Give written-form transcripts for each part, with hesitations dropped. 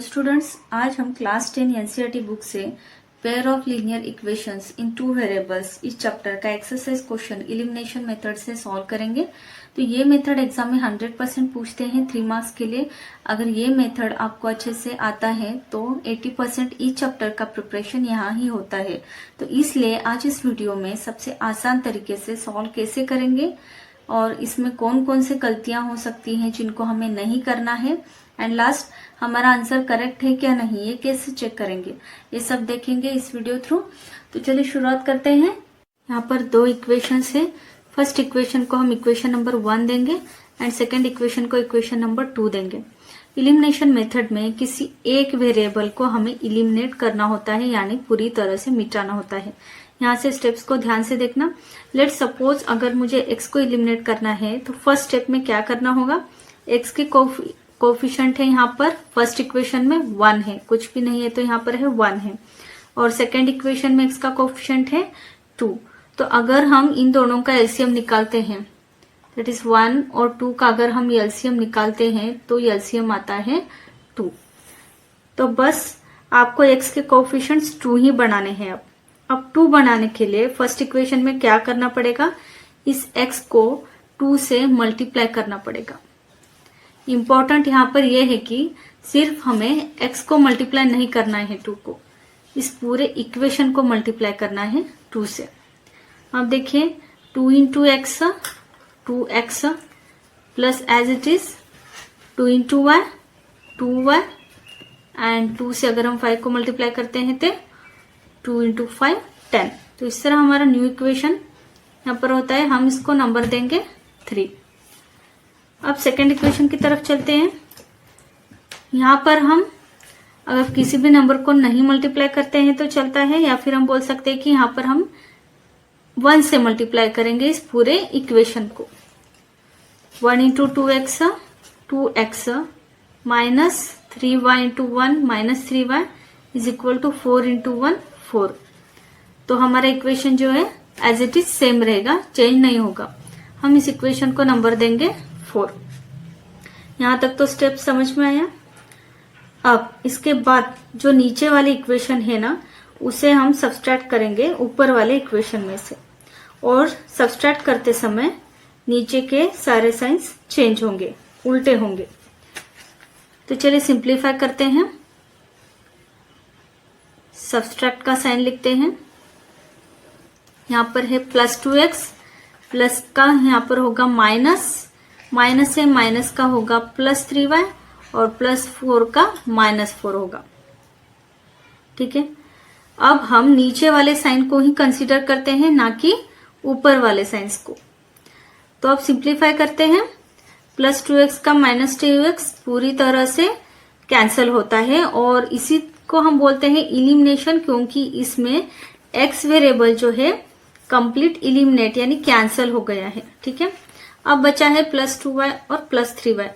Students, आज हम class 10 NCERT book से pair of linear equations in two variables इस चैप्टर का एक्सरसाइज क्वेश्चन एलिमिनेशन मेथड से सॉल्व करेंगे। तो ये मेथड एग्जाम में 100% पूछते हैं 3 मार्क्स के लिए। अगर ये मेथड आपको अच्छे से आता है तो 80% इस चैप्टर का प्रिपरेशन यहाँ ही होता है। तो इसलिए आज इस वीडियो में सबसे आसान तरीके से सॉल्व कैसे करेंगे और इसमें कौन कौन से गलतियां हो सकती हैं जिनको हमें नहीं करना है, एंड लास्ट हमारा आंसर करेक्ट है क्या नहीं, ये कैसे चेक करेंगे, ये सब देखेंगे इस वीडियो थ्रू। तो चलिए शुरुआत करते हैं। यहाँ पर 2 इक्वेशंस है। फर्स्ट इक्वेशन को हम इक्वेशन नंबर 1 देंगे एंड सेकेंड इक्वेशन को इक्वेशन नंबर 2 देंगे। इलिमिनेशन मेथड में किसी एक वेरिएबल को हमें इलिमिनेट करना होता है, यानी पूरी तरह से मिटाना होता है। यहाँ से स्टेप्स को ध्यान से देखना। लेट सपोज अगर मुझे x को इलिमिनेट करना है तो फर्स्ट स्टेप में क्या करना होगा, x के कोफिशिएंट है यहाँ पर फर्स्ट इक्वेशन में 1 है, कुछ भी नहीं है तो यहाँ पर है 1 है, और सेकेंड इक्वेशन में x का कोफिशिएंट है 2। तो अगर हम इन दोनों का एलसीएम निकालते हैं, दैट इज 1 और 2 का अगर हम एलसीएम निकालते हैं तो एलसीएम आता है 2। तो बस आपको x के कोफिशिएंट्स 2 ही बनाने हैं। अब 2 बनाने के लिए फर्स्ट इक्वेशन में क्या करना पड़ेगा, इस x को 2 से मल्टीप्लाई करना पड़ेगा। इंपॉर्टेंट यहाँ पर यह है कि सिर्फ हमें x को मल्टीप्लाई नहीं करना है 2 को, इस पूरे इक्वेशन को मल्टीप्लाई करना है 2 से। अब देखिए 2 into X 2x plus as it is 2 into Y 2y and 2 से अगर हम 5 को मल्टीप्लाई करते हैं तो 2 इंटू 5 10। तो इस तरह हमारा न्यू इक्वेशन यहाँ पर होता है। हम इसको नंबर देंगे 3। अब सेकेंड इक्वेशन की तरफ चलते हैं। यहाँ पर हम अगर किसी भी नंबर को नहीं मल्टीप्लाई करते हैं तो चलता है, या फिर हम बोल सकते हैं कि यहाँ पर हम 1 से मल्टीप्लाई करेंगे इस पूरे इक्वेशन को। 1 into 2x 2x minus 3y into 1 minus 3y is equal to 4 into 1 4। तो हमारा इक्वेशन जो है एज इट इज सेम रहेगा, चेंज नहीं होगा। हम इस इक्वेशन को नंबर देंगे 4। यहां तक तो स्टेप समझ में आया। अब इसके बाद जो नीचे वाली इक्वेशन है ना, उसे हम सब्सट्रैक्ट करेंगे ऊपर वाले इक्वेशन में से, और सब्सट्रैक्ट करते समय नीचे के सारे साइंस चेंज होंगे, उल्टे होंगे। तो चलिए सिंप्लीफाई करते हैं। सब्सट्रैक्ट का साइन लिखते हैं। यहाँ पर है प्लस 2x, प्लस का यहाँ पर होगा माइनस, माइनस से माइनस का होगा प्लस 3y, और प्लस 4 का माइनस 4 होगा। ठीक है, अब हम नीचे वाले साइन को ही कंसीडर करते हैं, ना कि ऊपर वाले साइंस को। तो अब सिंप्लीफाई करते हैं। प्लस 2x का माइनस 2x पूरी तरह से कैंसिल होता है, और इसी को हम बोलते हैं इलिमिनेशन, क्योंकि इसमें x वेरिएबल जो है कंप्लीट इलिमिनेट यानी कैंसिल हो गया है। ठीक है, अब बचा है प्लस 2y और प्लस 3y,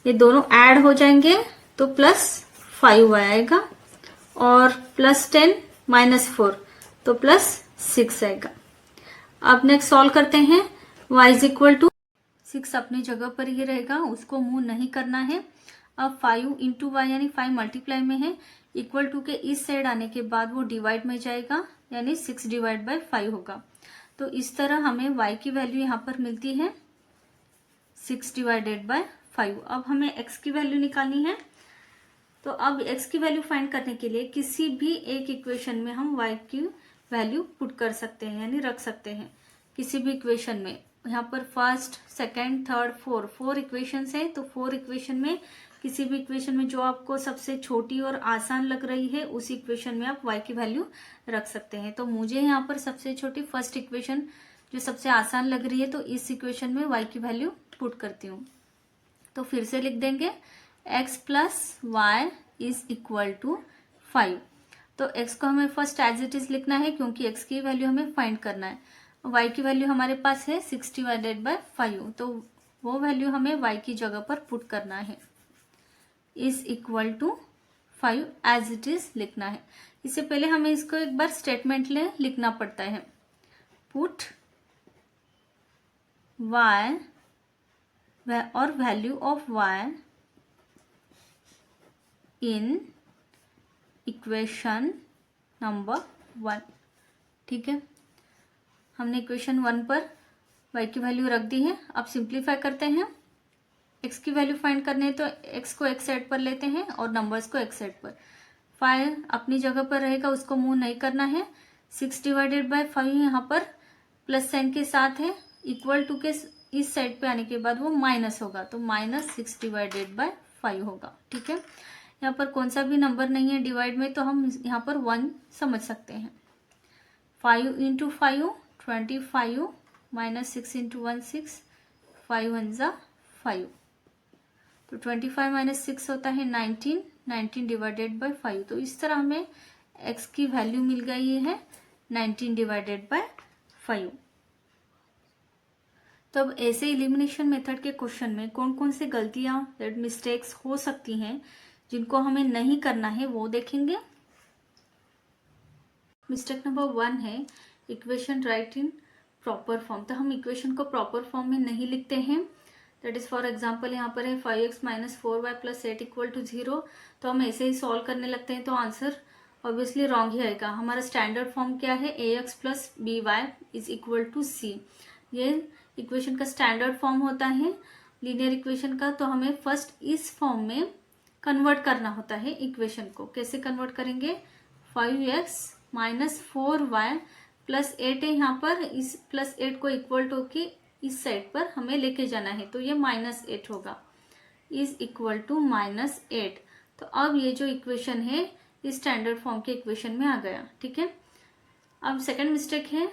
ये दोनों ऐड हो जाएंगे तो प्लस 5y आएगा, और प्लस 10 माइनस 4 तो प्लस 6 आएगा। अब नेक्स्ट सॉल्व करते हैं। y इज इक्वल टू 6 अपनी जगह पर ही रहेगा, उसको मूव नहीं करना है। अब 5 इंटू वाई यानी 5 मल्टीप्लाई में है, इक्वल टू के इस साइड आने के बाद वो डिवाइड में जाएगा, यानी 6 डिवाइड बाय 5 होगा। तो इस तरह हमें y की वैल्यू यहाँ पर मिलती है 6 डिवाइडेड बाय 5। अब हमें x की वैल्यू निकालनी है। तो अब x की वैल्यू फाइंड करने के लिए किसी भी एक इक्वेशन में हम y की वैल्यू पुट कर सकते हैं, यानी रख सकते हैं किसी भी इक्वेशन में। यहाँ पर फर्स्ट, सेकेंड, थर्ड, 4 इक्वेशन है। तो 4 इक्वेशन में किसी भी इक्वेशन में जो आपको सबसे छोटी और आसान लग रही है उस इक्वेशन में आप y की वैल्यू रख सकते हैं। तो मुझे यहाँ पर सबसे छोटी फर्स्ट इक्वेशन जो सबसे आसान लग रही है, तो इस इक्वेशन में y की वैल्यू पुट करती हूँ। तो फिर से लिख देंगे x plus Y is equal to 5। तो x को हमें फर्स्ट एज इट इज लिखना है, क्योंकि x की वैल्यू हमें फाइंड करना है। y की वैल्यू हमारे पास है 6 डिवाइडेड बाय 5, तो वो वैल्यू हमें y की जगह पर पुट करना है, is equal to 5 as it is लिखना है। इससे पहले हमें इसको एक बार स्टेटमेंट ले लिखना पड़ता है। पुट y और value of y in equation number 1। ठीक है, हमने इक्वेशन 1 पर y की वैल्यू रख दी है। अब सिंप्लीफाई करते हैं। x की वैल्यू फाइंड करने है तो x को x साइड पर लेते हैं और नंबर्स को x साइड पर। 5 अपनी जगह पर रहेगा, उसको मूव नहीं करना है। 6 डिवाइडेड बाय 5 यहाँ पर प्लस साइन के साथ है, इक्वल टू के इस साइड पे आने के बाद वो माइनस होगा, तो -6 डिवाइडेड बाय 5 होगा। ठीक है, यहाँ पर कौन सा भी नंबर नहीं है डिवाइड में, तो हम यहाँ पर 1 समझ सकते हैं। 5 इंटू 5 25 -6 इंटू 1 6, 5 1 जा 5, तो 25 -6 होता है 19, 19 डिवाइडेड बाय 5। तो इस तरह हमें x की वैल्यू मिल गई है 19 डिवाइडेड बाय 5। तो अब ऐसे इलिमिनेशन मेथड के क्वेश्चन में कौन कौन से गलतियां दैट मिस्टेक्स हो सकती हैं जिनको हमें नहीं करना है वो देखेंगे। मिस्टेक नंबर 1 है equation right in proper form. तो हम इक्वेशन को प्रॉपर फॉर्म में नहीं लिखते हैं। दैट इज फॉर एग्जाम्पल यहाँ पर है 5x - 4y + 8 = 0, तो हम ऐसे ही सॉल्व करने लगते हैं तो आंसर ऑब्वियसली रॉन्ग ही आएगा। हमारा स्टैंडर्ड फॉर्म क्या है, ax + by = c। ये इक्वेशन का स्टैंडर्ड फॉर्म होता है लीनियर इक्वेशन का। तो हमें फर्स्ट इस फॉर्म में कन्वर्ट करना होता है इक्वेशन को। कैसे कन्वर्ट करेंगे, 5x - 4y + 8 है यहाँ पर, इस +8 को इक्वल टू की इस साइड पर हमें लेके जाना है, तो ये -8 होगा, इज इक्वल टू -8। तो अब ये जो इक्वेशन है इस स्टैंडर्ड फॉर्म के इक्वेशन में आ गया। ठीक है, अब सेकंड मिस्टेक है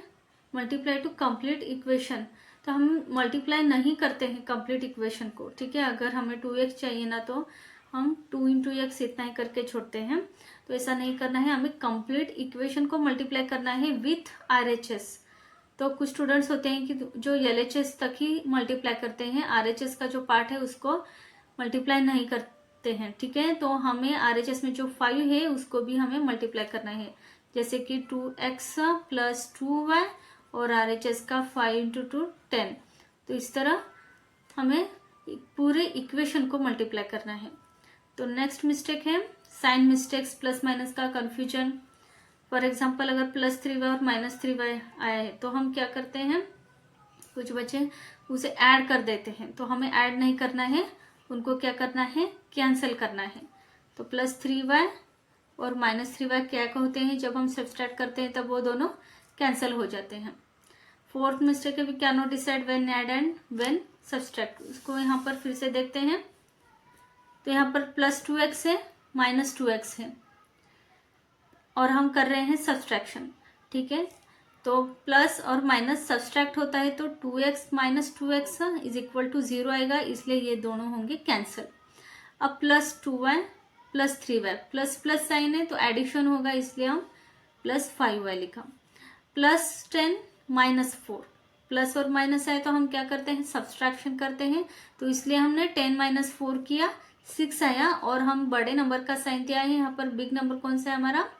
मल्टीप्लाई टू कंप्लीट इक्वेशन। तो हम मल्टीप्लाई नहीं करते हैं कंप्लीट इक्वेशन को। ठीक है, अगर हमें 2x चाहिए ना तो हम 2 × x इतना ही करके छोड़ते हैं, तो ऐसा नहीं करना है। हमें कंप्लीट इक्वेशन को मल्टीप्लाई करना है विथ RHS। तो कुछ स्टूडेंट्स होते हैं कि जो LHS तक ही मल्टीप्लाई करते हैं, RHS का जो पार्ट है उसको मल्टीप्लाई नहीं करते हैं। ठीक है, तो हमें RHS में जो 5 है उसको भी हमें मल्टीप्लाई करना है, जैसे कि 2x + 2y और RHS का 5 × 2 10। तो इस तरह हमें पूरे इक्वेशन को मल्टीप्लाई करना है। तो नेक्स्ट मिस्टेक है साइन मिस्टेक्स, प्लस माइनस का कंफ्यूजन। फॉर एग्जाम्पल अगर +3y और -3y आया है तो हम क्या करते हैं, कुछ बच्चे उसे ऐड कर देते हैं, तो हमें ऐड नहीं करना है, उनको क्या करना है, कैंसिल करना है। तो +3y और -3y क्या होते हैं, जब हम सब्सट्रैक्ट करते हैं तब वो दोनों कैंसिल हो जाते हैं। फोर्थ मिस्टेक है we can not decide when add and when subtract. उसको यहाँ पर फिर से देखते हैं। तो यहाँ पर +2x है, -2x है और हम कर रहे हैं सब्सट्रैक्शन। ठीक है, तो प्लस और माइनस सब्सट्रैक्ट होता है तो 2x - 2x = 0 आएगा, इसलिए ये दोनों होंगे कैंसिल। अब +2y + 3y, प्लस साइन है तो एडिशन होगा, इसलिए हम +5y लिखा। +10 - 4, प्लस और माइनस आए तो हम क्या करते हैं, सब्सट्रैक्शन करते हैं, तो इसलिए हमने 10 - 4 किया, 6 आया और हम बड़े नंबर का साइन दिया है। यहाँ पर बिग नंबर कौन सा है, हमारा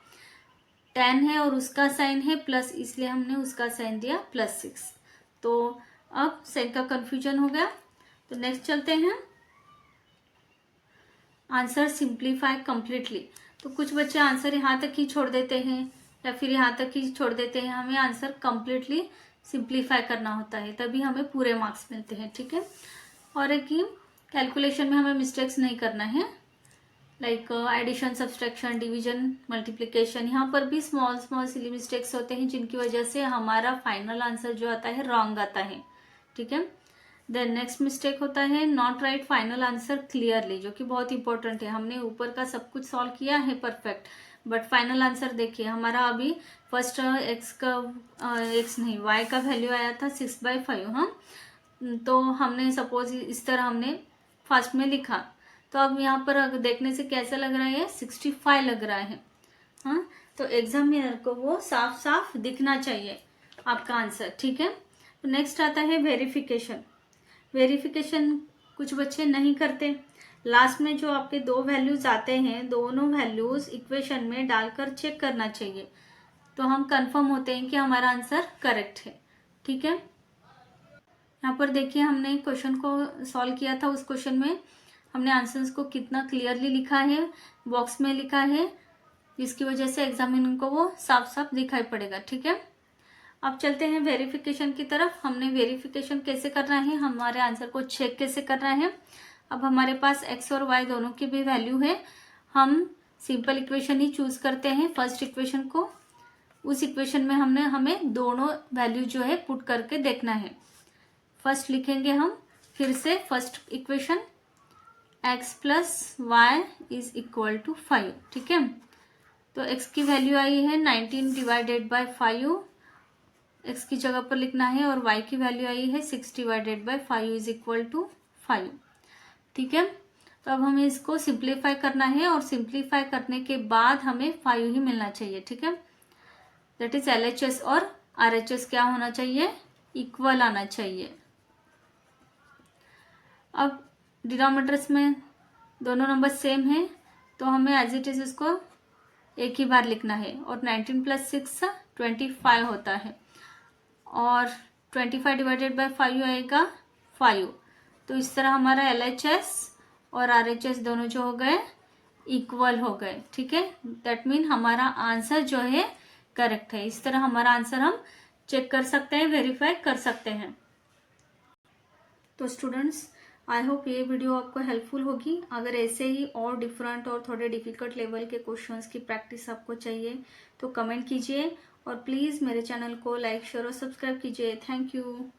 10 है और उसका साइन है प्लस, इसलिए हमने उसका साइन दिया +6। तो अब साइन का कंफ्यूजन हो गया। तो नेक्स्ट चलते हैं, आंसर सिंप्लीफाई कंप्लीटली। तो कुछ बच्चे आंसर यहाँ तक ही छोड़ देते हैं या फिर यहाँ तक ही छोड़ देते हैं। हमें आंसर कंप्लीटली सिंप्लीफाई करना होता है, तभी हमें पूरे मार्क्स मिलते हैं। ठीक है, और एक ही कैलकुलेशन में हमें मिस्टेक्स नहीं करना है, like addition, subtraction, division, multiplication, यहाँ पर भी स्मॉल सिली मिस्टेक्स होते हैं जिनकी वजह से हमारा फाइनल आंसर जो आता है रॉन्ग आता है। ठीक है, देन नेक्स्ट मिस्टेक होता है not right final answer clearly, जो कि बहुत इंपॉर्टेंट है। हमने ऊपर का सब कुछ सॉल्व किया है परफेक्ट, बट फाइनल आंसर देखिए हमारा अभी फर्स्ट y का वैल्यू आया था 6/5। हाँ, तो हमने सपोज इस तरह हमने फर्स्ट में लिखा, तो अब यहाँ पर अगर देखने से कैसा लग रहा है, 65 लग रहा है। हाँ, तो एग्जामिनर को वो साफ साफ दिखना चाहिए आपका आंसर। ठीक है, तो नेक्स्ट आता है वेरिफिकेशन। वेरिफिकेशन कुछ बच्चे नहीं करते। लास्ट में जो आपके 2 वैल्यूज आते हैं, दोनों वैल्यूज इक्वेशन में डालकर चेक करना चाहिए, तो हम कंफर्म होते हैं कि हमारा आंसर करेक्ट है। ठीक है, यहाँ पर देखिए हमने क्वेश्चन को सॉल्व किया था। उस क्वेश्चन में हमने आंसर्स को कितना क्लियरली लिखा है, बॉक्स में लिखा है, जिसकी वजह से एग्जामिनर को वो साफ साफ दिखाई पड़ेगा। ठीक है, अब चलते हैं वेरिफिकेशन की तरफ। हमने वेरिफिकेशन कैसे करना है, हमारे आंसर को चेक कैसे करना है। अब हमारे पास x और y दोनों की भी वैल्यू है, हम सिंपल इक्वेशन ही चूज करते हैं फर्स्ट इक्वेशन को। उस इक्वेशन में हमें दोनों वैल्यू जो है पुट करके देखना है। फर्स्ट लिखेंगे हम फिर से first equation, x plus Y is equal to 5। ठीक है, तो x की वैल्यू आई है 19 डिवाइडेड बाय 5, x की जगह पर लिखना है, और y की वैल्यू आई है 6 divided by 5 is equal to 5। ठीक है, तो अब हमें इसको सिंप्लीफाई करना है, और सिंप्लीफाई करने के बाद हमें 5 ही मिलना चाहिए। ठीक है, दैट इज LHS और RHS क्या होना चाहिए, इक्वल आना चाहिए। अब डिनोमिनेटर्स में दोनों नंबर सेम है, तो हमें एज इट इज इसको एक ही बार लिखना है, और 19 प्लस 6 25 होता है, और 25 डिवाइडेड बाय 5 आएगा 5। तो इस तरह हमारा LHS और RHS दोनों जो हो गए इक्वल हो गए। ठीक है, दैट मीन हमारा आंसर जो है करेक्ट है। इस तरह हमारा आंसर हम चेक कर सकते हैं, वेरीफाई कर सकते हैं। तो स्टूडेंट्स, आई होप ये वीडियो आपको हेल्पफुल होगी। अगर ऐसे ही और डिफरेंट और थोड़े डिफिकल्ट लेवल के क्वेश्चंस की प्रैक्टिस आपको चाहिए तो कमेंट कीजिए, और प्लीज मेरे चैनल को लाइक शेयर और सब्सक्राइब कीजिए। Thank you.